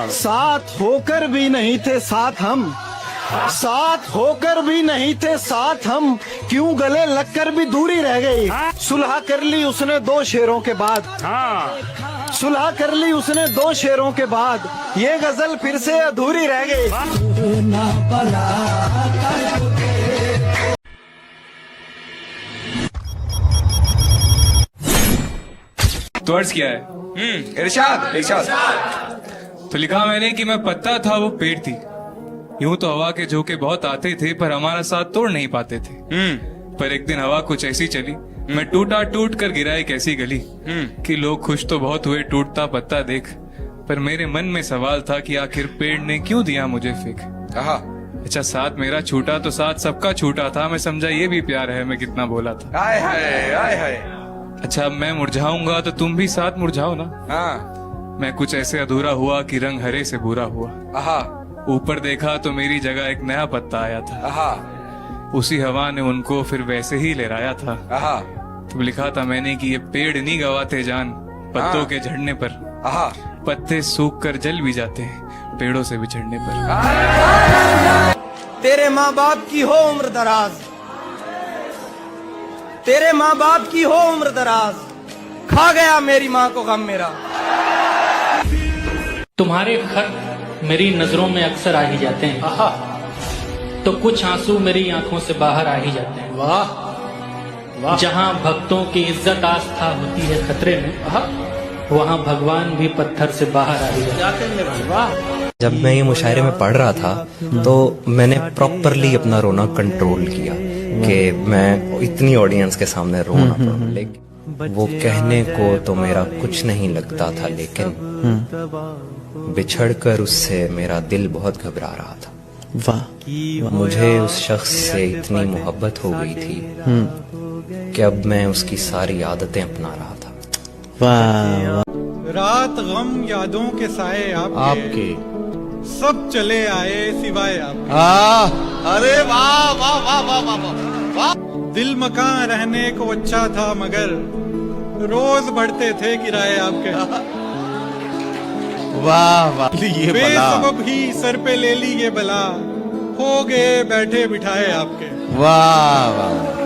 साथ होकर भी नहीं थे साथ हम, साथ होकर भी नहीं थे साथ हम, क्यों गले लगकर भी दूरी रह गई। सुलह कर ली उसने दो शेरों के बाद, सुलह कर ली उसने दो शेरों के बाद, ये गजल फिर से अधूरी रह गई। तो अर्ज किया है इरशाद इरशाद। तो लिखा मैंने कि मैं पत्ता था वो पेड़ थी, यूं तो हवा के झोंके बहुत आते थे पर हमारा साथ तोड़ नहीं पाते थे। पर एक दिन हवा कुछ ऐसी चली, मैं टूटा टूट कर गिरा एक ऐसी गली कि लोग खुश तो बहुत हुए टूटता पत्ता देख, पर मेरे मन में सवाल था कि आखिर पेड़ ने क्यों दिया मुझे फेंक। अच्छा साथ मेरा छूटा तो साथ सबका छूटा था, मैं समझा ये भी प्यार है, मैं कितना बोला था। आय हाय आय हाय। अच्छा अब मैं मुरझाऊंगा तो तुम भी साथ मुरझाओ ना। मैं कुछ ऐसे अधूरा हुआ कि रंग हरे से बुरा हुआ। ऊपर देखा तो मेरी जगह एक नया पत्ता आया था, उसी हवा ने उनको फिर वैसे ही लहराया था। तो लिखा था मैंने कि ये पेड़ नहीं गवाते जान पत्तों के झड़ने पर, पत्ते सूख कर जल भी जाते हैं पेड़ों से बिछड़ने पर। तेरे माँ बाप की हो उम्र दराज, तेरे माँ बाप की हो उम्र दराज, खा गया मेरी माँ को गम मेरा। तुम्हारे खत मेरी नजरों में अक्सर आ ही जाते हैं, तो कुछ आंसू मेरी आंखों से बाहर आ ही जाते हैं। वाह वाह। जहाँ भक्तों की इज्जत आस्था होती है खतरे में, वहाँ भगवान भी पत्थर से बाहर आ ही जाते हैं। वाह। जब मैं ये मुशायरे में पढ़ रहा था तो मैंने प्रॉपरली अपना रोना कंट्रोल किया कि मैं इतनी ऑडियंस के सामने रो ना पाऊं। लेकिन वो कहने को तो मेरा कुछ नहीं लगता था, लेकिन बिछड़कर उससे मेरा दिल बहुत घबरा रहा था। वाह। मुझे उस शख्स से इतनी मोहब्बत हो गई थी कि अब मैं उसकी सारी आदतें अपना रहा था। वाह। रात गम यादों के साए आपके सब चले आए सिवाय आपके। अरे वाह वाह वाह वाह वाह वाह। दिल मकान रहने को अच्छा था मगर रोज बढ़ते थे किराए आपके। वाह वाह। ये बेसबब ही सर पे ले ली ये बला, हो गए बैठे बिठाए आपके। वाह वाह।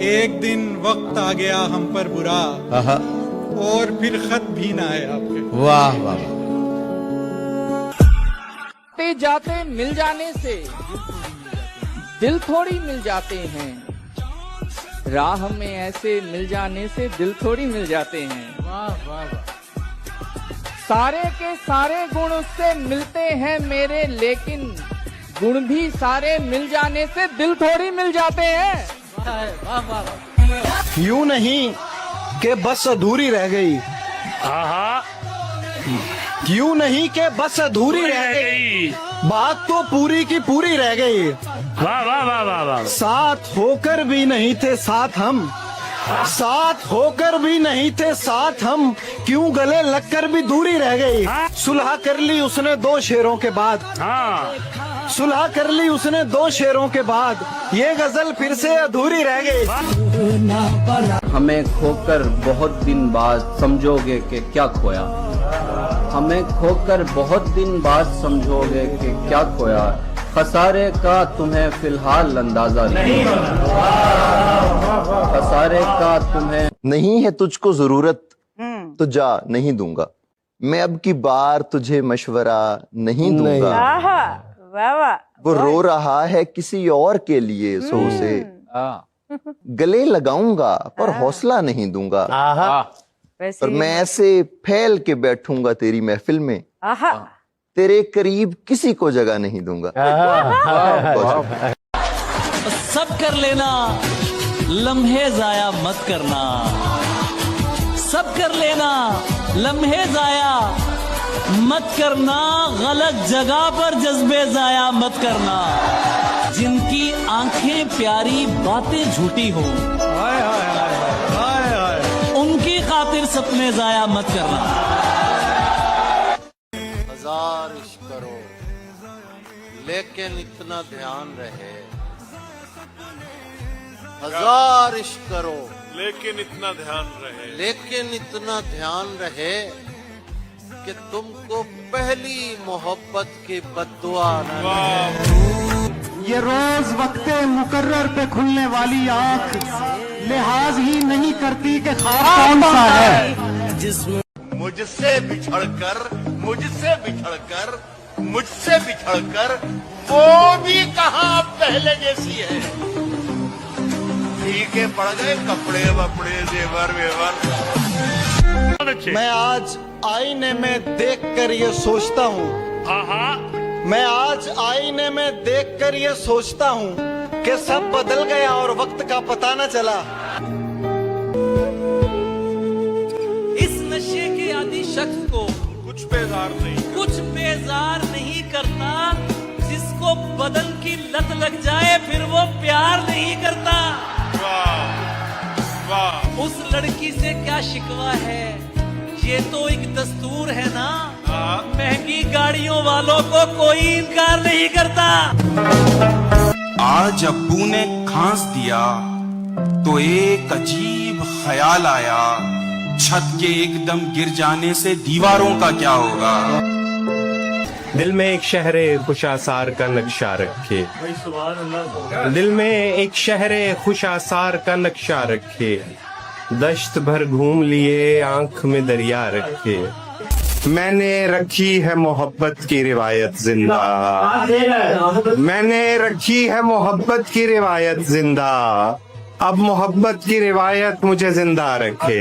एक दिन वक्त आ गया हम पर बुरा, और फिर खत भी ना आए आपके। वाह वाह। जाते जाते मिल जाने से दिल थोड़ी मिल जाते हैं, राह में ऐसे मिल जाने से दिल थोड़ी मिल जाते हैं। वाह वाह वाह। सारे के सारे गुण उससे मिलते हैं मेरे, लेकिन गुण भी सारे मिल जाने से दिल थोड़ी मिल जाते हैं। वाह वाह वाह। यूं नहीं कि बस अधूरी रह गई, यूं नहीं कि बस अधूरी रह गई, बात तो पूरी की पूरी रह गई। वाह वाह वाह वाह वाह। साथ होकर भी नहीं थे साथ हम, साथ होकर भी नहीं थे साथ हम, क्यों गले लगकर भी दूरी रह गई। सुलह कर ली उसने दो शेरों के बाद, सुलह कर ली उसने दो शेरों के बाद, ये गजल फिर से अधूरी रह गई। हमें खोकर बहुत दिन बाद समझोगे कि क्या खोया, हमें खोकर बहुत दिन बाद समझोगे कि क्या खोया, खसारे का तुम्हें फिलहाल अंदाजा नहीं, खसारे का तुम्हें नहीं है तुझको जरूरत तो जा नहीं दूंगा, मैं अब की बार तुझे मशवरा नहीं दूंगा। वो रो रहा है किसी और के लिए, सो उसे गले लगाऊंगा पर हौसला नहीं दूंगा, पर मैं ऐसे फैल के बैठूंगा तेरी महफिल में, तेरे करीब किसी को जगह नहीं दूंगा। सब कर लेना लम्हे जाया मत करना, सब कर लेना लम्हे जाया मत करना, गलत जगह पर जज्बे जाया मत करना, जिनकी आंखें प्यारी बातें झूठी हो उनकी खातिर सपने जाया मत करना। हजार इश्क करो लेकिन इतना ध्यान रहे, हजार इश्क करो लेकिन इतना ध्यान रहे, लेकिन इतना ध्यान रहे कि तुमको पहली मोहब्बत की बद्दुआ न लगे। ये रोज वक्ते मुकर्रर पे खुलने वाली आंख लिहाज ही नहीं करती कि ख्वाब कौन सा है। मुझसे बिछड़कर वो भी कहाँ पहले जैसी है। फीके पड़ गए कपड़े वपड़े जेवर वेवर। मैं आज आईने में देखकर ये सोचता हूँ, मैं आज आईने में देखकर ये सोचता हूँ कि सब बदल गया और वक्त का पता न चला। इस नशे के आदि शख्स को कुछ बेजार नहीं करता। जिसको बदन की लत लग जाए फिर वो प्यार नहीं करता। उस लड़की से क्या शिकवा है, ये तो एक दस्तूर है ना। महंगी गाड़ियों वालों को कोई इनकार नहीं करता। आज अब्बू ने खांस दिया तो एक अजीब ख्याल आया, छत के एकदम गिर जाने से दीवारों का क्या होगा। दिल में एक शहरे खुशासार का नक्शा रखे, दिल में एक शहरे खुशासार का नक्शा रखे। दश्त भर घूम लिए आंख में दरिया रखे। मैंने रखी है मोहब्बत की रिवायत जिंदा, मैंने रखी है मोहब्बत की रिवायत जिंदा। अब मोहब्बत की रिवायत मुझे जिंदा रखे।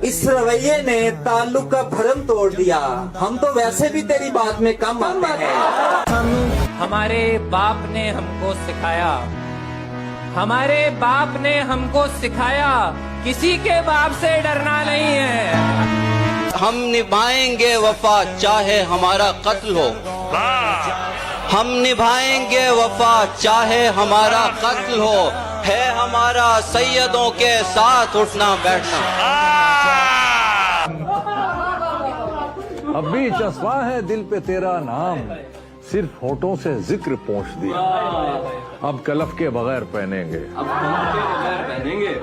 इस रवैये ने ताल्लुक का भरम तोड़ दिया। हम तो वैसे भी तेरी बात में कम आते हैं। हमारे बाप ने हमको सिखाया, हमारे बाप ने हमको सिखाया, किसी के बाप से डरना नहीं है। हम निभाएंगे वफा चाहे हमारा कत्ल हो। हम निभाएंगे वफा चाहे हमारा कत्ल हो। है हमारा सैयदों के साथ उठना बैठना। अब भी चस्पा है दिल पे तेरा नाम, सिर्फ होठों से जिक्र पहुंच दिया। अब कलफ के बगैर पहनेंगे,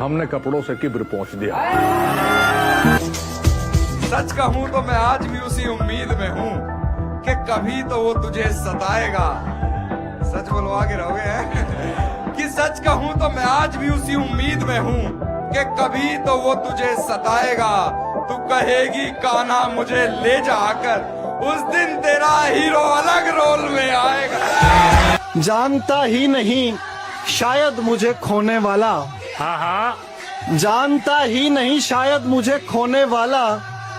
हमने कपड़ों से किब्र पहुंच दिया। सच कहूँ तो मैं आज भी उसी उम्मीद में हूँ कि कभी तो वो तुझे सताएगा। सच बोलो आगे रहोगे हैं? कि सच कहूँ तो मैं आज भी उसी उम्मीद में हूँ कि कभी तो वो तुझे सताएगा। तू कहेगी कान्हा मुझे ले जाकर, उस दिन तेरा हीरो अलग रोल में आएगा। जानता ही नहीं शायद मुझे खोने वाला, जानता ही नहीं शायद मुझे खोने वाला।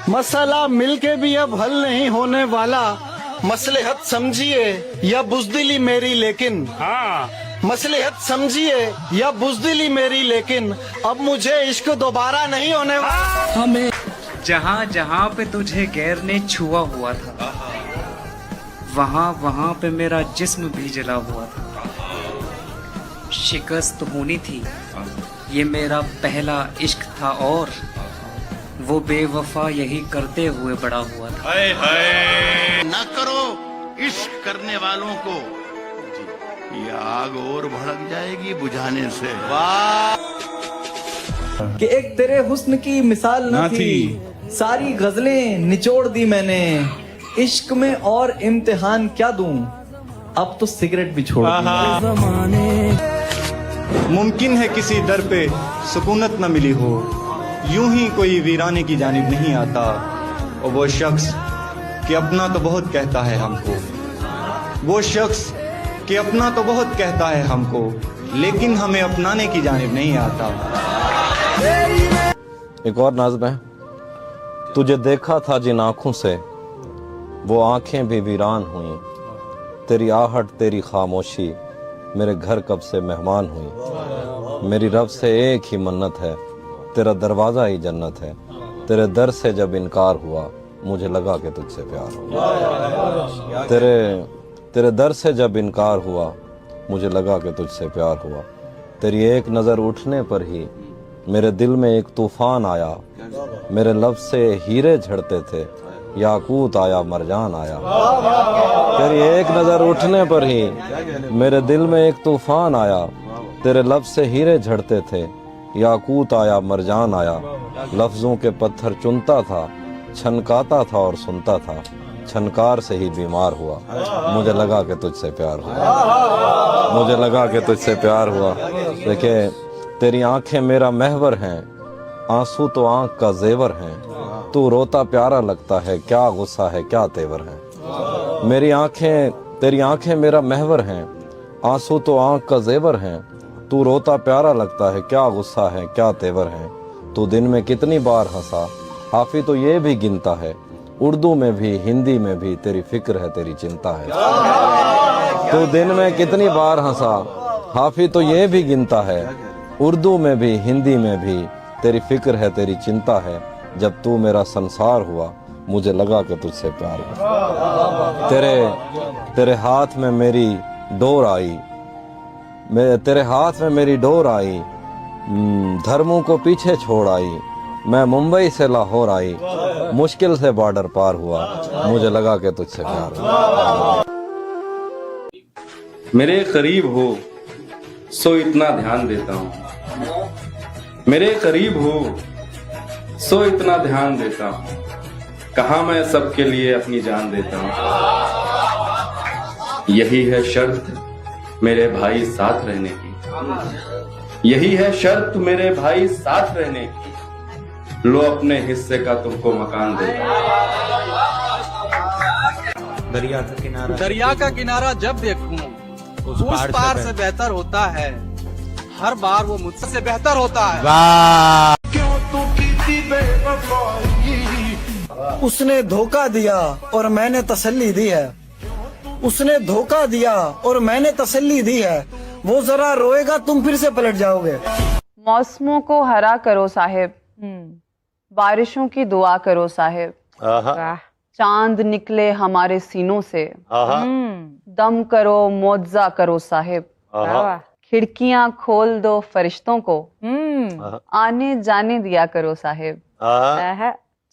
मसला मिलके भी अब हल नहीं होने वाला। मसलहत समझिए या बुज़दिली मेरी, लेकिन मसलहत समझिए या बुज़दिली मेरी, लेकिन अब मुझे इश्क दोबारा नहीं होने वाला। हमें जहाँ जहाँ पे तुझे गैर ने छुआ हुआ था, वहाँ वहाँ पे मेरा जिस्म भी जला हुआ था। शिकस्त होनी थी, ये मेरा पहला इश्क था और वो बेवफा यही करते हुए बड़ा हुआ था। हाय हाय न करो इश्क करने वालों को, ये आग और भड़क जाएगी बुझाने से। वाह कि एक तेरे हुस्न की मिसाल न थी, सारी गजलें निचोड़ दी मैंने। इश्क में और इम्तिहान क्या दूं, अब तो सिगरेट भी छोड़ दी। मुमकिन है किसी दर पे सुकूनत न मिली हो, यूं ही कोई वीराने की जानिब नहीं आता। और वो शख्स कि अपना तो बहुत कहता है हमको, वो शख्स कि अपना तो बहुत कहता है हमको, लेकिन हमें अपनाने की जानिब नहीं आता। एक और नज़्म है। तुझे देखा था जिन आंखों से, वो आंखें भी वीरान हुई। तेरी आहट तेरी खामोशी, मेरे घर कब से मेहमान हुई। मेरी रब से एक ही मन्नत है, तेरा दरवाज़ा ही जन्नत है। तेरे दर से जब इनकार हुआ, मुझे लगा कि तुझसे प्यार हुआ। तेरे दर से जब इनकार हुआ, मुझे लगा कि तुझसे प्यार हुआ। तेरी एक नज़र उठने पर ही मेरे दिल में एक तूफान आया। मेरे लफ्ज़ से हीरे झड़ते थे, याकूत आया मरजान आया। तेरी एक नज़र उठने पर ही मेरे दिल में एक तूफान आया। तेरे लफ्ज़ से हीरे झड़ते थे, याकूत आया मरजान आया। लफ्ज़ों के पत्थर चुनता था, छनकाता था और सुनता था, छनकार से ही बीमार हुआ। मुझे लगा कि तुझसे प्यार हुआ, मुझे लगा कि तुझसे प्यार हुआ। देखिए, तेरी आंखें मेरा महवर हैं, आंसू तो आंख का जेवर हैं। तू रोता प्यारा लगता है, क्या गुस्सा है क्या तेवर है। तेरी आंखें मेरा महवर हैं, आंसू तो आंख का जेवर हैं। तू रोता प्यारा लगता है, क्या गुस्सा है क्या तेवर है। तू दिन में कितनी बार हंसा, हाफी तो ये भी गिनता है। उर्दू में भी हिंदी में भी तेरी फिक्र है तेरी चिंता है। तू दिन में कितनी बार हंसा, हाफी तो ये भी गिनता है। उर्दू में भी हिंदी में भी तेरी फिक्र है तेरी चिंता है। जब तू मेरा संसार हुआ, मुझे लगा कि तुझसे प्यार हुआ। तेरे हाथ में मेरी डोर आई, तेरे हाथ में मेरी डोर आई। धर्मों को पीछे छोड़ आई, मैं मुंबई से लाहौर आई। मुश्किल से बॉर्डर पार हुआ, मुझे लगा कि तुझसे प्यार हुआ। मेरे करीब हो सो इतना ध्यान देता हूँ, मेरे करीब हो सो इतना ध्यान देता हूँ। कहाँ मैं सबके लिए अपनी जान देता हूँ। यही है शर्त मेरे भाई साथ रहने की, यही है शर्त मेरे भाई साथ रहने की। लो अपने हिस्से का तुमको मकान देता हूँ। दरिया का किनारा जब देखूं उस पार से बेहतर होता है। हर बार वो मुझसे बेहतर होता है। वाह। उसने धोखा दिया और मैंने तसल्ली दी है, उसने धोखा दिया और मैंने तसल्ली दी है। वो जरा रोएगा, तुम फिर से पलट जाओगे। मौसमों को हरा करो साहिब, बारिशों की दुआ करो साहिब। चांद निकले हमारे सीनों से, दम करो मुआवजा करो साहिब। खिड़कियां खोल दो फरिश्तों को, आने जाने दिया करो साहिब।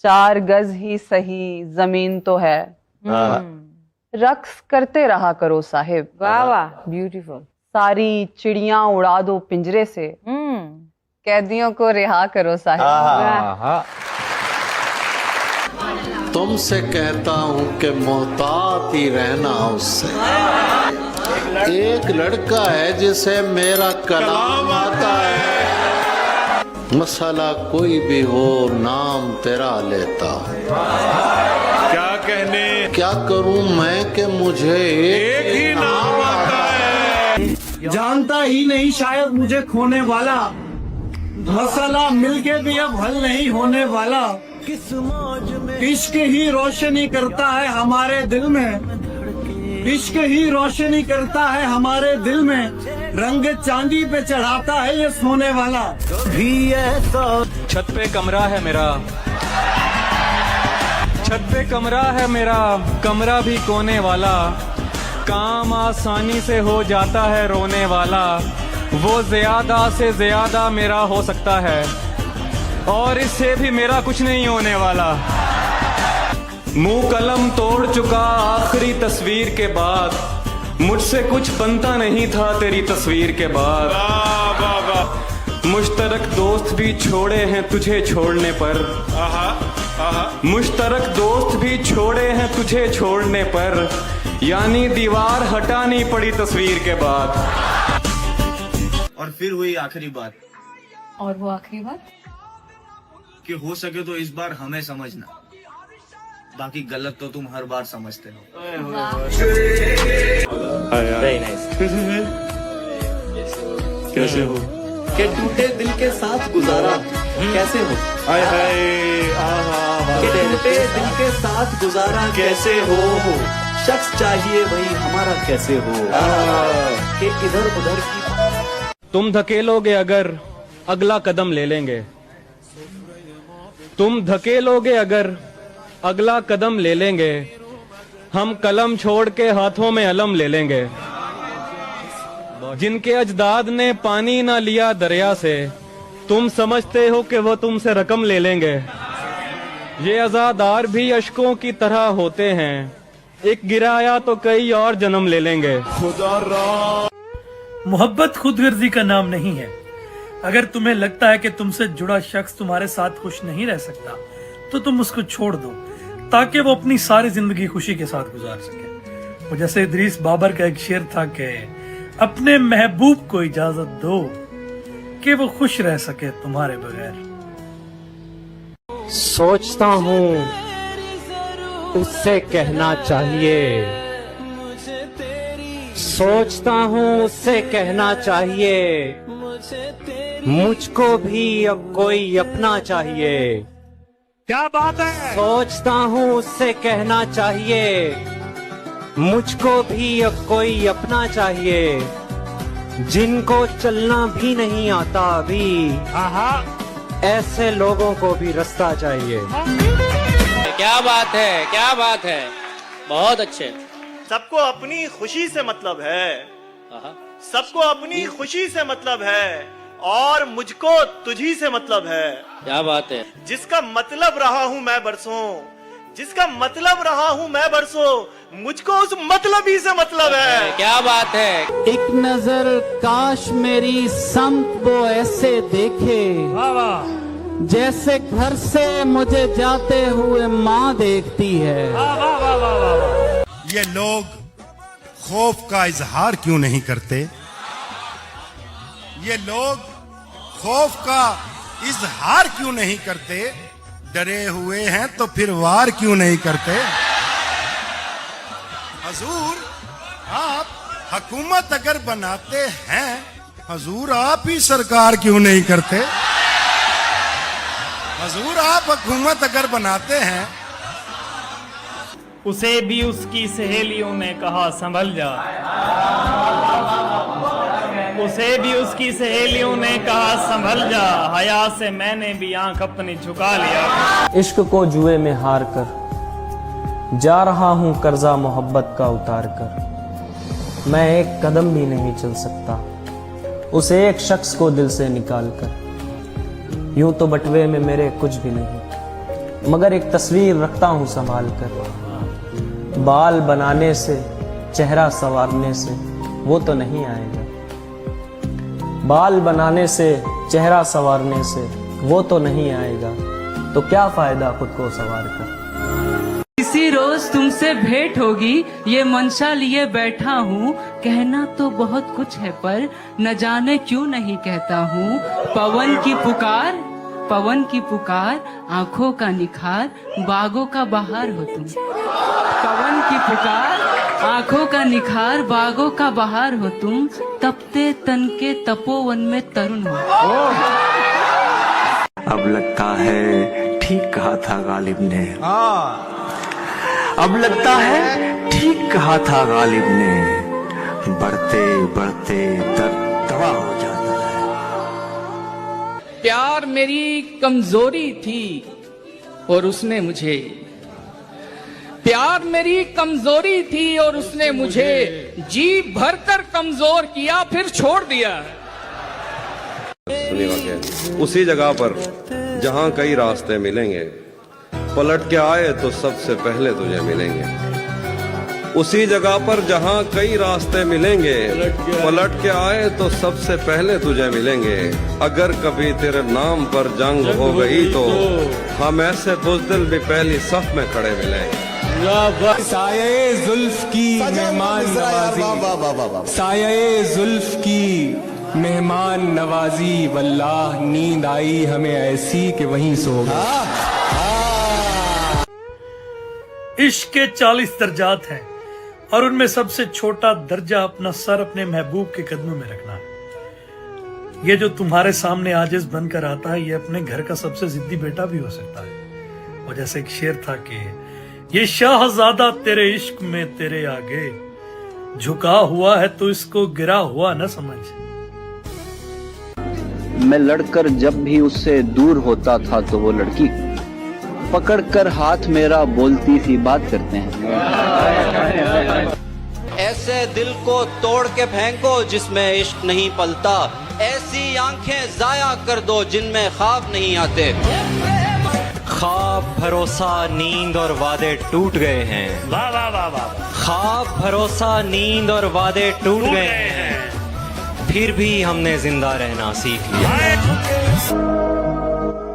4 गज ही सही जमीन तो है, रक्स करते रहा करो साहिब। वाह वाह, ब्यूटीफुल। सारी चिड़ियां उड़ा दो पिंजरे से, कैदियों को रिहा करो साहिब। तुमसे कहता हूँ कि मोहतात ही रहना उससे। एक लड़का है जिसे मेरा कलाम आता है। मसला कोई भी हो नाम तेरा लेता। क्या कहने, क्या करूं मैं कि मुझे एक ही नाम आता है। जानता ही नहीं शायद मुझे खोने वाला, मसला मिलके भी अब हल नहीं होने वाला। इश्क ही रोशनी करता है हमारे दिल में, इश्क ही रोशनी करता है हमारे दिल में। रंग चांदी पे चढ़ाता है ये सोने वाला भी ऐसा। छत पे कमरा है मेरा, छत पे कमरा है मेरा, कमरा भी कोने वाला। काम आसानी से हो जाता है रोने वाला। वो ज्यादा से ज्यादा मेरा हो सकता है और इससे भी मेरा कुछ नहीं होने वाला। मुंह कलम तोड़ चुका आखिरी तस्वीर के बाद, मुझसे कुछ बनता नहीं था तेरी तस्वीर के बाद। मुश्तरक दोस्त भी छोड़े हैं तुझे छोड़ने पर, मुश्तरक दोस्त भी छोड़े हैं तुझे छोड़ने पर। यानी दीवार हटानी पड़ी तस्वीर के बाद। और फिर हुई आखिरी बात। और वो आखिरी बात कि हो सके तो इस बार हमें समझना, बाकी गलत तो तुम हर बार समझते हो। कैसे हो? के टूटे दिल के साथ गुजारा कैसे हो? के टूटे दिल के साथ गुजारा कैसे हो? शख्स चाहिए वही हमारा कैसे हो? के इधर उधर की। तुम धकेलोगे अगर अगला कदम ले लेंगे, तुम धकेलोगे अगर अगला कदम ले लेंगे। हम कलम छोड़ के हाथों में अलम ले लेंगे। जिनके अजदाद ने पानी ना लिया दरिया से, तुम समझते हो कि वो तुमसे रकम ले लेंगे। ये अज़ादार भी अश्कों की तरह होते हैं, एक गिराया तो कई और जन्म ले लेंगे। मोहब्बत खुदगर्जी का नाम नहीं है। अगर तुम्हें लगता है कि तुमसे जुड़ा शख्स तुम्हारे साथ खुश नहीं रह सकता, तो तुम उसको छोड़ दो ताकि वो अपनी सारी जिंदगी खुशी के साथ गुजार सके। वो जैसे इदरीस बाबर का एक शेर था कि अपने महबूब को इजाजत दो कि वो खुश रह सके तुम्हारे बगैर। सोचता हूँ उससे कहना चाहिए, सोचता हूँ उससे कहना चाहिए, मुझको भी अब कोई अपना चाहिए। क्या बात है। सोचता हूँ उससे कहना चाहिए, मुझको भी अब कोई अपना चाहिए, जिनको चलना भी नहीं आता अभी, ऐसे लोगों को भी रास्ता चाहिए। क्या बात है, क्या बात है, बहुत अच्छे। सबको अपनी खुशी से मतलब है, सबको अपनी खुशी से मतलब है, और मुझको तुझी से मतलब है। क्या बात है। जिसका मतलब रहा हूँ मैं बरसों, जिसका मतलब रहा हूँ मैं बरसों, मुझको उस मतलब ही से मतलब है। क्या बात है। एक नजर काश मेरी समत वो ऐसे देखे, जैसे घर से मुझे जाते हुए माँ देखती है। ये लोग खौफ का इजहार क्यों नहीं करते? ये लोग खौफ का इजहार क्यों नहीं करते? डरे हुए हैं तो फिर वार क्यों नहीं करते? हजूर आप हुकूमत अगर बनाते हैं, हजूर आप ही सरकार क्यों नहीं करते? हजूर आप हुकूमत अगर बनाते हैं। उसे भी उसकी सहेलियों ने कहा संभल जा, उसे भी उसकी सहेलियों ने कहा संभल जा, हया से मैंने भी आंख अपनी झुका लिया। इश्क को जुए में हार कर जा रहा हूँ कर्जा मोहब्बत का उतार कर, मैं एक कदम भी नहीं चल सकता उसे एक शख्स को दिल से निकाल कर। यूं तो बटवे में मेरे कुछ भी नहीं, मगर एक तस्वीर रखता हूँ संभाल कर। बाल बनाने से चेहरा संवारने से वो तो नहीं आएगा, बाल बनाने से चेहरा संवारने से वो तो नहीं आएगा, तो क्या फायदा खुद को संवार कर। किसी रोज तुमसे भेंट होगी ये मंशा लिए बैठा हूँ, कहना तो बहुत कुछ है पर न जाने क्यों नहीं कहता हूँ। पवन की पुकार, पवन की पुकार, आंखों का निखार, बागों का बहार हो तुम। पवन की पुकार, आंखों का निखार, बागों का बहार हो तुम, तपते तन के तपोवन में तरुण हो। अब लगता है ठीक कहा था गालिब ने, अब लगता है ठीक कहा था गालिब ने, बढ़ते बढ़ते दर्द दवा हो जाता है। प्यार मेरी कमजोरी थी और उसने मुझे, प्यार मेरी कमजोरी थी और उसने मुझे जी भरकर कमजोर किया फिर छोड़ दिया। उसी जगह पर जहाँ कई रास्ते मिलेंगे, पलट के आए तो सबसे पहले तुझे मिलेंगे। उसी जगह पर जहाँ कई रास्ते मिलेंगे, पलट के आए तो सबसे पहले तुझे मिलेंगे। अगर कभी तेरे नाम पर जंग हो गई तो हम ऐसे बुज़दिल भी पहली सफ में खड़े मिलेंगे। साये जुल्फ की मेहमान नवाजी, साये जुल्फ की मेहमान नवाजी, वल्लाह नींद आई हमें ऐसी कि वहीं सो गए। इश्क के 40 दर्जात हैं और उनमें सबसे छोटा दर्जा अपना सर अपने महबूब के कदमों में रखना है। ये जो तुम्हारे सामने आजिज बनकर आता है, ये अपने घर का सबसे जिद्दी बेटा भी हो सकता है। और जैसे एक शेर था कि ये शाहजादा तेरे इश्क में तेरे आगे झुका हुआ है तो इसको गिरा हुआ न समझ। मैं लड़कर जब भी उससे दूर होता था तो वो लड़की पकड़कर हाथ मेरा बोलती सी बात करते हैं। ऐसे दिल को तोड़ के फेंको जिसमें इश्क नहीं पलता, ऐसी आंखें जाया कर दो जिनमें ख्वाब नहीं आते। ख्वाब भरोसा नींद और वादे टूट गए हैं, वाह वाह वाह वाह। ख्वाब भरोसा नींद और वादे टूट गए हैं, फिर भी हमने जिंदा रहना सीख लिया।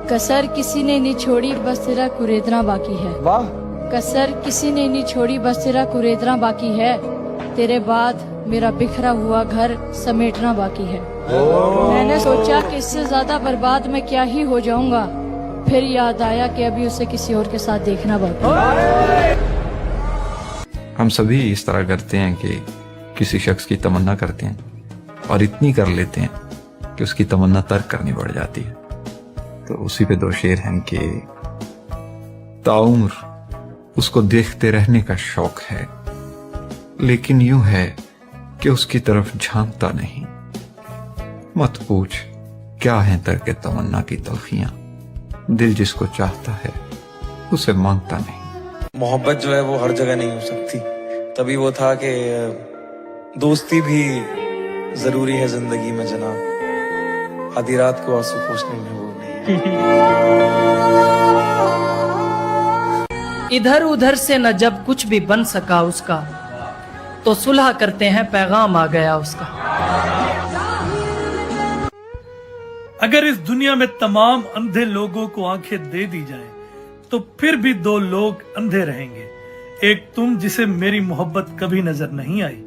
कसर किसी ने नहीं छोड़ी, बस तेरा कुरेदना बाकी है। वाह। कसर किसी ने नहीं छोड़ी, बस तेरा कुरेदना बाकी है। तेरे बाद मेरा बिखरा हुआ घर समेटना बाकी है। मैंने सोचा कि इससे ज्यादा बर्बाद मैं क्या ही हो जाऊंगा, फिर याद आया कि अभी उसे किसी और के साथ देखना बाकी है। हम सभी इस तरह करते हैं कि किसी शख्स की तमन्ना करते हैं और इतनी कर लेते हैं कि उसकी तमन्ना तर्क करनी पड़ जाती है। तो उसी पे दो शेर हैं कि ताउम्र उसको देखते रहने का शौक है, लेकिन यूं है कि उसकी तरफ झांकता नहीं। मत पूछ क्या है तर्क तमन्ना की तलखियां, दिल जिसको चाहता है उसे मांगता नहीं। मोहब्बत जो है वो हर जगह नहीं हो सकती, तभी वो था कि दोस्ती भी जरूरी है जिंदगी में जनाब, आधी रात को आंसू पोंछने में वो इधर उधर से न जब कुछ भी बन सका उसका, तो सुलह करते हैं पैगाम आ गया उसका। अगर इस दुनिया में तमाम अंधे लोगों को आंखें दे दी जाएं, तो फिर भी दो लोग अंधे रहेंगे। एक तुम जिसे मेरी मोहब्बत कभी नजर नहीं आई,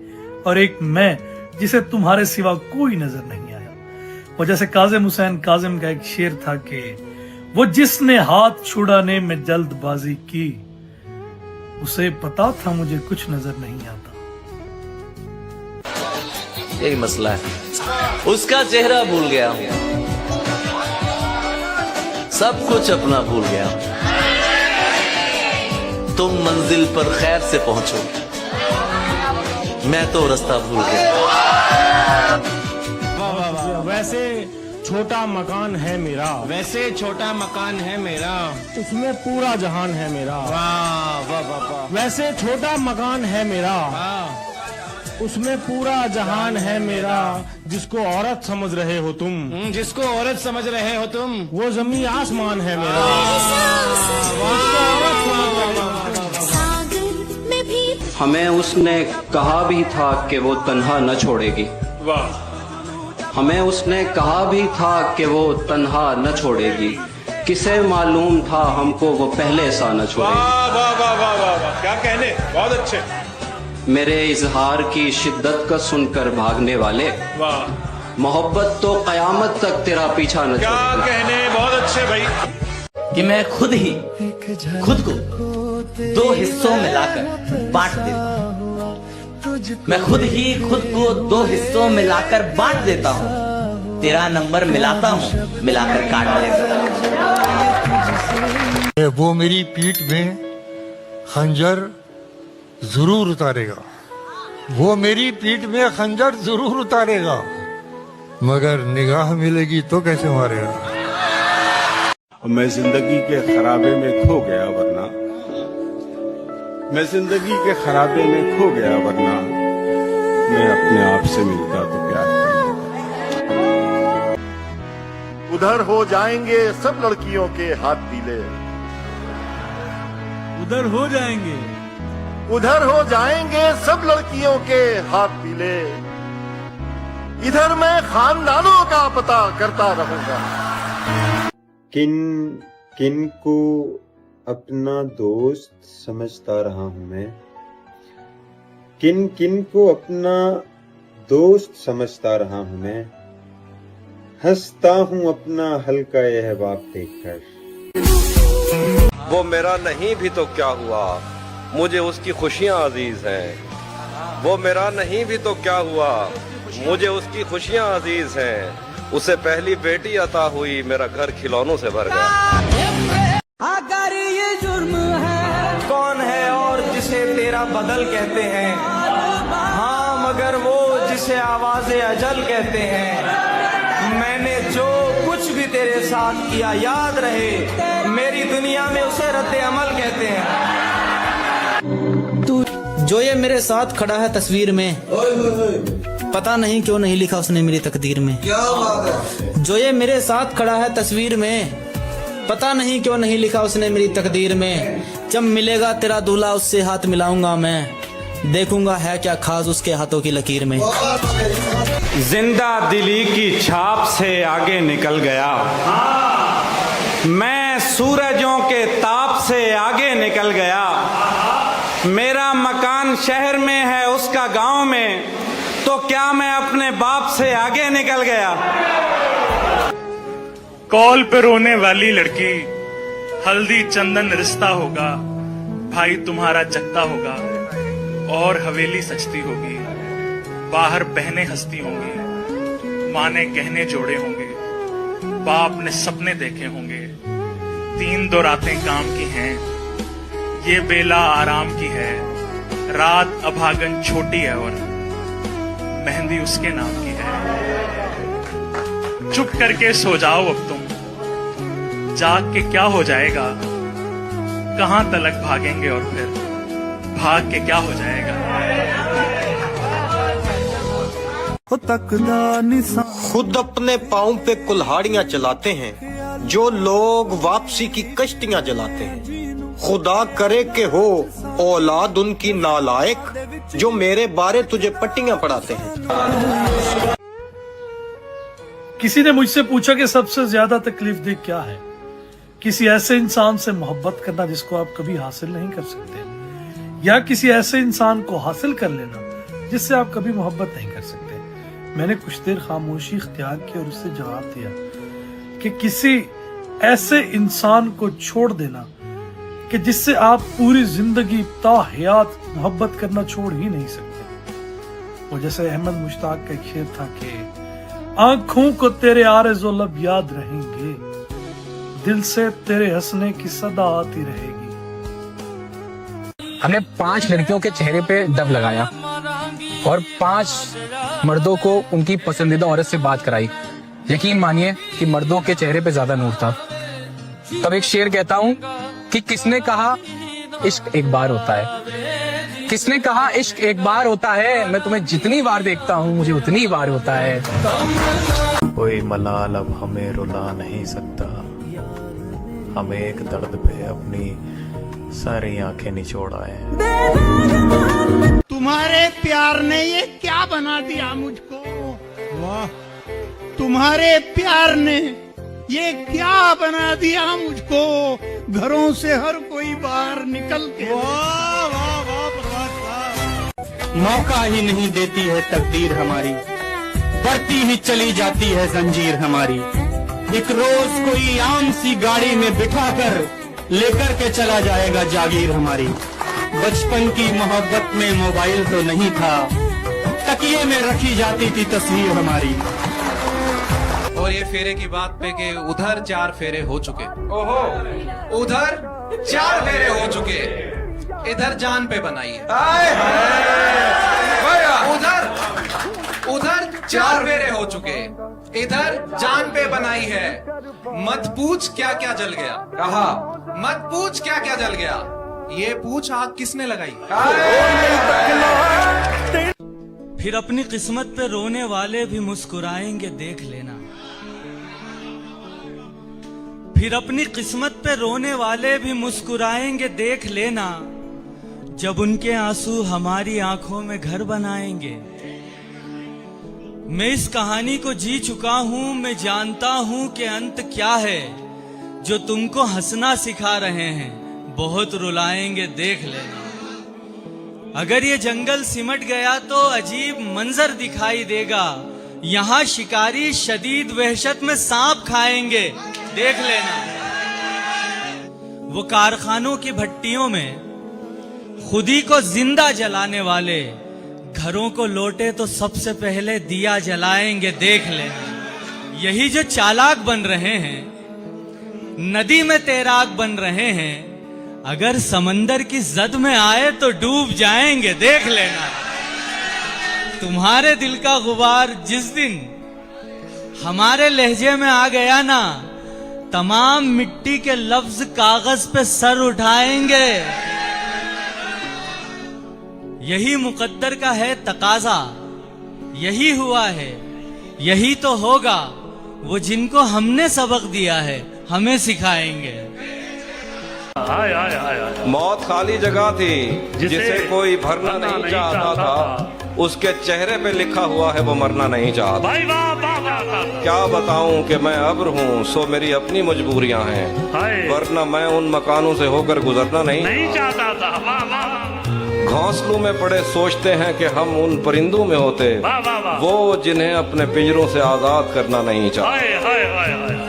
और एक मैं जिसे तुम्हारे सिवा कोई नजर नहीं आया। वो जैसे काजिम हुसैन काजिम का एक शेर था कि वो जिसने हाथ छुड़ाने में जल्दबाजी की, उसे पता था मुझे कुछ नजर नहीं आता। यही मसला है, उसका चेहरा भूल गया हूं, सब कुछ अपना भूल गया हूं। तुम मंजिल पर खैर से पहुंचो, मैं तो रास्ता भूल गया। वैसे छोटा मकान है मेरा, वैसे छोटा मकान है मेरा, उसमें पूरा जहान है मेरा। वाह वाह वाह। वैसे छोटा मकान है मेरा, उसमें पूरा जहान है मेरा। जिसको औरत समझ रहे हो तुम, जिसको औरत समझ रहे हो तुम, वो जमीन आसमान है मेरा। हमें उसने कहा भी था कि वो तन्हा न छोड़ेगी। वाह। हमें उसने कहा भी था कि वो तन्हा न छोड़ेगी, किसे मालूम था हमको वो पहले सा न छोड़ेगी। वाह वाह वाह वाह वाह वाह, क्या कहने, बहुत अच्छे। मेरे इजहार की शिद्दत का सुनकर भागने वाले, वाह। मोहब्बत तो कयामत तक तेरा पीछा न क्या छोड़ेगी। कहने, बहुत अच्छे भाई। कि मैं खुद ही खुद को दो हिस्सों में लाकर बांट देता हूँ। मैं खुद ही खुद को दो हिस्सों में लाकर बांट देता हूँ। तेरा नंबर मिलाता हूँ, मिलाकर काट देता हूँ। वो मेरी पीठ में खंजर जरूर उतारेगा, वो मेरी पीठ में खंजर जरूर उतारेगा, मगर निगाह मिलेगी तो कैसे मारेगा। मैं जिंदगी के खराबे में खो गया वरना, मैं जिंदगी के खराबे में खो गया वरना, मैं अपने आप से मिलता तो प्यार कर लेता। उधर हो जाएंगे सब लड़कियों के हाथ पीले, उधर हो जाएंगे, उधर हो जाएंगे सब लड़कियों के हाथ पीले, इधर मैं खानदानों का पता करता रहूंगा। किन को अपना दोस्त समझता रहा हूं मैं, किन को अपना दोस्त समझता रहा हूं मैं, हंसता हूं अपना हल्का अहबाब देखकर। वो मेरा नहीं भी तो क्या हुआ, मुझे उसकी खुशियां अजीज हैं। वो मेरा नहीं भी तो क्या हुआ, मुझे उसकी खुशियां अजीज हैं। उसे पहली बेटी अता हुई, मेरा घर खिलौनों से भर गया। अगर ये जुर्म है, कौन है और जिसे तेरा बदल कहते हैं। हाँ मगर वो जिसे आवाज़े अजल कहते हैं। मैंने जो कुछ भी तेरे साथ किया याद रहे, मेरी दुनिया में उसे रद्द अमल कहते हैं। तू जो ये मेरे साथ खड़ा है तस्वीर में, पता नहीं क्यों नहीं लिखा उसने मेरी तकदीर में। क्या बात है। जो ये मेरे साथ खड़ा है तस्वीर में, पता नहीं क्यों नहीं लिखा उसने मेरी तकदीर में। जब मिलेगा तेरा दूल्हा उससे हाथ मिलाऊंगा मैं, देखूंगा है क्या खास उसके हाथों की लकीर में। जिंदा दिली की छाप से आगे निकल गया, मैं सूरजों के ताप से आगे निकल गया। मेरा मकान शहर में है, उसका गांव में, तो क्या मैं अपने बाप से आगे निकल गया? कॉल पे रोने वाली लड़की, हल्दी चंदन रिश्ता होगा, भाई तुम्हारा जगता होगा और हवेली सजती होगी। बाहर बहनें हंसती होंगी, माँ ने गहने जोड़े होंगे, बाप ने सपने देखे होंगे। 3 रातें काम की हैं, ये बेला आराम की है। रात अभागन छोटी है और मेहंदी उसके नाम की है। चुप करके सो जाओ अब तुम, जाग के क्या हो जाएगा? कहां तलक भागेंगे और फिर भाग के क्या हो जाएगा? खुद अपने पाँव पे कुल्हाड़ियां चलाते हैं जो लोग वापसी की कश्तियां जलाते हैं। खुदा करे कि हो औलाद उनकी नालायक जो मेरे बारे तुझे पट्टियां पढ़ाते हैं। किसी ने मुझसे पूछा कि सबसे ज्यादा तकलीफ दे क्या है? किसी ऐसे इंसान से मोहब्बत करना जिसको आप कभी हासिल नहीं कर सकते, या किसी ऐसे इंसान को हासिल कर लेना जिससे आप कभी मोहब्बत नहीं कर सकते। मैंने कुछ देर खामोशी इख्तियार की और उससे जवाब दिया कि किसी ऐसे इंसान को छोड़ देना कि जिससे आप पूरी जिंदगी ताहयात मोहब्बत करना छोड़ ही नहीं सकते। वो जैसे अहमद मुश्ताक का एक शेर था कि आंखों को तेरे आरज़ो लब याद रहेंगे, दिल से तेरे हंसने की सदा आती रहेगी। हमने 5 लड़कियों के चेहरे पे डब लगाया और 5 मर्दों को उनकी पसंदीदा औरत से बात कराई। यकीन मानिए कि मर्दों के चेहरे पे ज्यादा नूर था। तब एक शेर कहता हूँ कि किसने कहा इश्क एक बार होता है, किसने कहा इश्क एक बार होता है, मैं तुम्हें जितनी बार देखता हूँ मुझे उतनी बार होता है। कोई मलाल अब हमें रुला नहीं सकता, हम एक दर्द पे अपनी सारी आंखें निचोड़ आए। तुम्हारे प्यार ने ये क्या बना दिया मुझको, वाह। तुम्हारे प्यार ने ये क्या बना दिया मुझको, घरों से हर कोई बाहर निकल के। मौका ही नहीं देती है तकदीर हमारी, बढ़ती ही चली जाती है जंजीर हमारी। एक रोज कोई आम सी गाड़ी में बिठाकर लेकर के चला जाएगा जागीर हमारी। बचपन की मोहब्बत में मोबाइल तो नहीं था, तकिए में रखी जाती थी तस्वीर हमारी। और ये फेरे की बात पे कि उधर 4 फेरे हो चुके, ओहो उधर 4 फेरे हो चुके, इधर जान पे बनाई है। उधर 4 फेरे हो चुके, इधर जान पे बनाई है। मत पूछ क्या क्या जल गया, कहा मत पूछ क्या क्या जल गया, ये पूछ आग किसने लगाई। फिर अपनी किस्मत पे रोने वाले भी मुस्कुराएंगे देख लेना, फिर अपनी किस्मत पे रोने वाले भी मुस्कुराएंगे देख लेना, जब उनके आंसू हमारी आंखों में घर बनाएंगे। मैं इस कहानी को जी चुका हूं, मैं जानता हूं कि अंत क्या है। जो तुमको हंसना सिखा रहे हैं बहुत रुलाएंगे देख लेना। अगर ये जंगल सिमट गया तो अजीब मंजर दिखाई देगा, यहाँ शिकारी शदीद वहशत में सांप खाएंगे देख लेना। वो कारखानों की भट्टियों में खुदी को जिंदा जलाने वाले घरों को लौटे तो सबसे पहले दिया जलाएंगे देख लेना। यही जो चालाक बन रहे हैं, नदी में तैराक बन रहे हैं, अगर समंदर की जद में आए तो डूब जाएंगे देख लेना। तुम्हारे दिल का गुबार जिस दिन हमारे लहजे में आ गया ना, तमाम मिट्टी के लफ्ज कागज पे सर उठाएंगे। यही मुकद्दर का है तकाजा, यही हुआ है, यही तो होगा। वो जिनको हमने सबक दिया है हमें सिखाएंगे। मौत खाली जगह थी जिसे कोई भरना नहीं चाहता था, उसके चेहरे पे लिखा हुआ है वो मरना नहीं चाहता। क्या बताऊं कि मैं अब्र हूँ, सो मेरी अपनी मजबूरियां हैं, वरना मैं उन मकानों से होकर गुजरना नहीं चाहता था। घोंसलों में पड़े सोचते हैं कि हम उन परिंदों में होते, वो जिन्हें अपने पिंजरों से आजाद करना नहीं चाहते।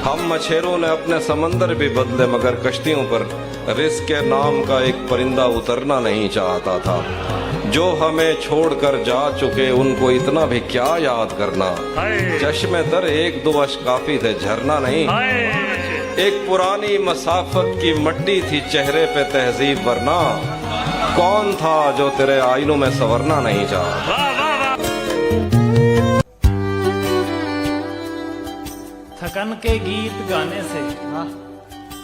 हम मछेरों ने अपने समंदर भी बदले, मगर कश्तियों पर रिस्क के नाम का एक परिंदा उतरना नहीं चाहता था। जो हमें छोड़कर जा चुके उनको इतना भी क्या याद करना, चश्मे तर एक दो अश्क काफी थे, झरना नहीं। एक पुरानी मसाफत की मट्टी थी चेहरे पे तहजीब, वरना कौन था जो तेरे आईनों में संवरना नहीं चाहता। थकन के गीत गाने से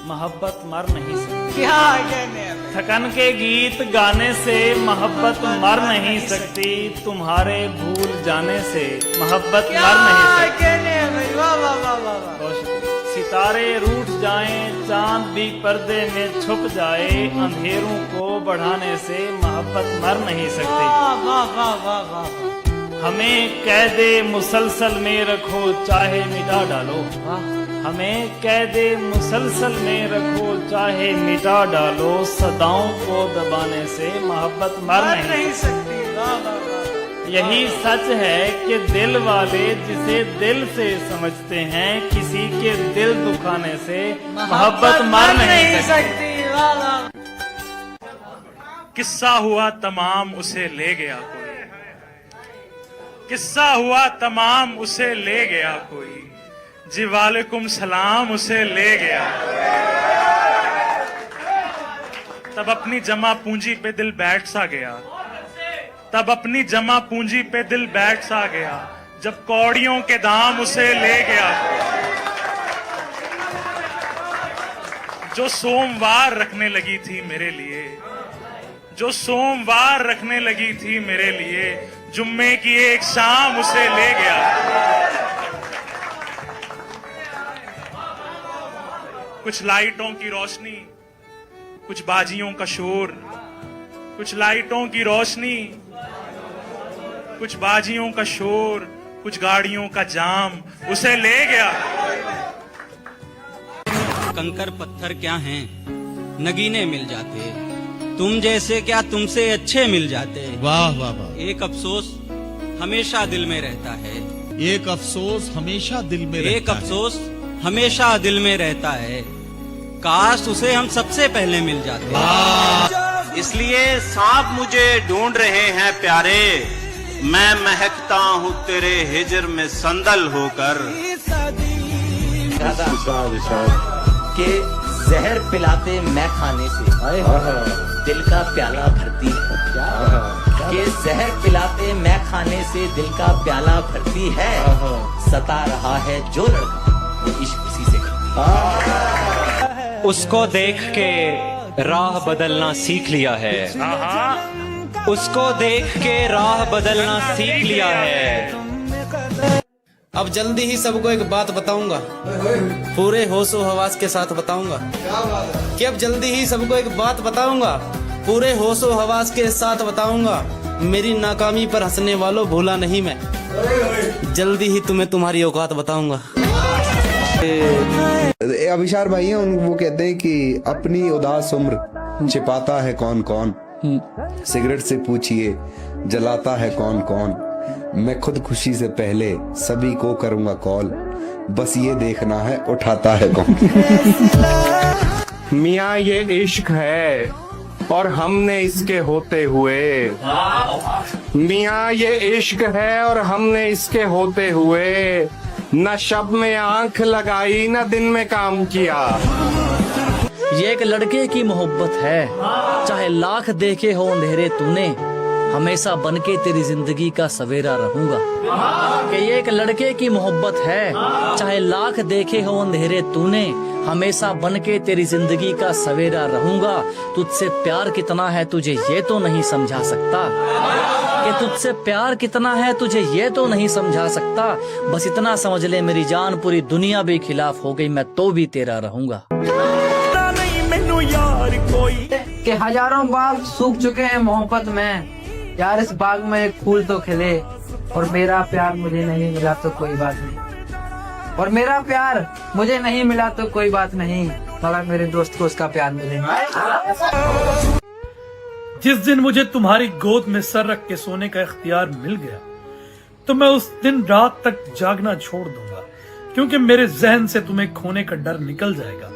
मोहब्बत मर नहीं सकती। क्या कहने हैं? थकन के गीत गाने से मोहब्बत मर नहीं सकती, तुम्हारे भूल जाने से मोहब्बत मर नहीं सकती। कहने हैं भाई, वाह वाह वाह वाह वाह। बहुत शुक्रिया। सितारे रूठ जाएं, चांद भी पर्दे में छुप जाए, अंधेरों को बढ़ाने से मोहब्बत मर नहीं सकती। वाह वाह वाह वाह वाह। हमें कैदे मुसलसल में रखो, चाहे मिटा डालो। हमें कैदे मुसलसल में रखो, चाहे मिटा डालो, सदाओं को दबाने से मोहब्बत मर नहीं सकती। यही सच है कि दिल वाले जिसे दिल से समझते हैं, किसी के दिल दुखाने से मोहब्बत मर नहीं सकती। किस्सा हुआ तमाम उसे ले गया कोई, किस्सा हुआ तमाम उसे ले गया कोई, जी वालेकुम सलाम उसे ले गया। तब अपनी जमा पूंजी पे दिल बैठ सा गया, तब अपनी जमा पूंजी पे दिल बैठ सा गया, जब कौड़ियों के दाम उसे ले गया। जो सोमवार रखने लगी थी मेरे लिए, जो सोमवार रखने लगी थी मेरे लिए, जुम्मे की एक शाम उसे ले गया। कुछ लाइटों की रोशनी, कुछ बाजियों का शोर, कुछ लाइटों की रोशनी, कुछ बाजियों का शोर, कुछ गाड़ियों का जाम उसे ले गया। कंकर पत्थर क्या हैं, नगीने मिल जाते, तुम जैसे क्या तुमसे अच्छे मिल जाते। वाह वाह वाह। एक अफसोस हमेशा दिल में रहता है, एक अफसोस हमेशा दिल में एक अफसोस हमेशा दिल में रहता है, काश उसे हम सबसे पहले मिल जाते। इसलिए सांप मुझे ढूंढ रहे हैं प्यारे, मैं महकता हूँ तेरे हिजर में संदल होकर। के जहर पिलाते मैं खाने से दिल का प्याला भरती है, के जहर पिलाते मैं खाने से दिल का प्याला भरती है, सता रहा है जो लड़का वो इश्क उसी से करती। उसको देख के राह बदलना सीख लिया है, उसको देख के राह बदलना सीख लिया है। अब जल्दी ही सबको एक बात बताऊंगा, पूरे होशो हवास के साथ बताऊंगा कि अब जल्दी ही सबको एक बात बताऊंगा, पूरे होशो हवास के साथ बताऊंगा। मेरी नाकामी पर हंसने वालों भूला नहीं मैं, जल्दी ही तुम्हें तुम्हारी औकात बताऊंगा। अभिशार भाई हैं, वो कहते हैं कि अपनी उदास उम्र छिपाता है कौन कौन, सिगरेट से पूछिए जलाता है कौन कौन, मैं खुद खुशी से पहले सभी को करूंगा कॉल, बस ये देखना है उठाता है कौन। मियाँ ये इश्क है और हमने इसके होते हुए, मियाँ ये इश्क है और हमने इसके होते हुए, न शब में आंख लगाई न दिन में काम किया। ये एक लड़के की मोहब्बत है, चाहे लाख देखे हो अंधेरे तूने, हमेशा बनके तेरी जिंदगी का सवेरा रहूंगा। कि ये एक लड़के की मोहब्बत है, चाहे लाख देखे हो अंधेरे तूने, हमेशा बनके तेरी जिंदगी का सवेरा रहूंगा। तुझसे प्यार कितना है तुझे ये तो नहीं समझा सकता, कि तुझसे प्यार कितना है तुझे ये तो नहीं समझा सकता, बस इतना समझ ले मेरी जान पूरी दुनिया भी खिलाफ हो गई मैं तो भी तेरा रहूंगा। कि हजारों बाग सूख चुके हैं मोहब्बत में, यार इस बाग में एक फूल तो खिले और मेरा प्यार मुझे नहीं मिला तो कोई बात नहीं, और मेरा प्यार मुझे नहीं मिला तो कोई बात नहीं, मगर मेरे दोस्त को उसका प्यार मिले। जिस दिन मुझे तुम्हारी गोद में सर रख के सोने का इख्तियार मिल गया तो मैं उस दिन रात तक जागना छोड़ दूंगा, क्योंकि मेरे जहन से तुम्हें खोने का डर निकल जाएगा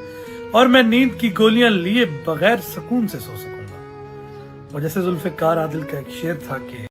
और मैं नींद की गोलियां लिए बगैर सुकून से सो सकूंगा। और जैसे जुल्फ़िकार आदिल का एक शेर था कि